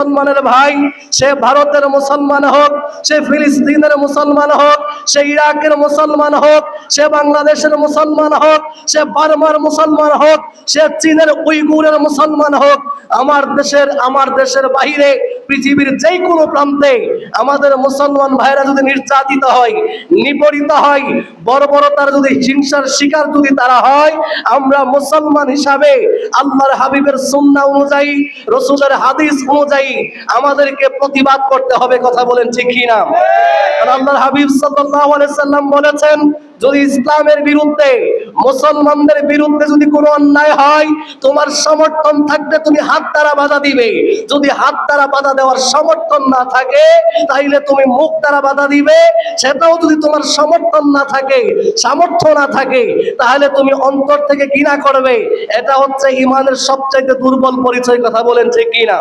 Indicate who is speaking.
Speaker 1: মুসলমানের ভাই, সে ভারতের মুসলমান হোক, সে ফিলিস্তিনের মুসলমান হোক, সে ইরাকের মুসলমান হোক, সে বাংলাদেশের মুসলমান হোক, সে বার্মার মুসলমান হোক, সে চীনের উইগুরের মুসলমান হোক, আমার দেশের বাইরে পৃথিবীর যে কোনো প্রান্তে আমাদের মুসলমান ভাইরা যদি নির্যাতিত হয়, নিপীড়িত হয়, বর্বরতার যদি হিংসার শিকার যদি তারা হয়, আমরা মুসলমান হিসাবে আল্লাহর হাবিবের সুন্নাহ অনুযায়ী, রাসূলের হাদিস অনুযায়ী আমাদেরকে প্রতিবাদ করতে হবে। কথা বলেন ঠিক কি না? কারণ আল্লাহর হাবিব সাল্লাল্লাহু আলাইহি সাল্লাম বলেছেন, যদি ইসলামের বিরুদ্ধে, মুসলমানদের বিরুদ্ধে যদি কোনো অন্যায় হয়, তোমার সমর্থন থাকলে তুমি হাত দ্বারা বাধা দিবে। যদি হাত দ্বারা বাধা দেওয়ার সমর্থন না থাকে, তাইলে তুমি মুখ দ্বারা বাধা দিবে। সেটাও যদি তোমার সমর্থন না থাকে, সামর্থ্য না থাকে, তাহলে তুমি অন্তর থেকে ঘৃণা করবে। এটা হচ্ছে ঈমানের সবচেয়ে দুর্বল পরিচয়। কথা বলেন ঠিক কি না?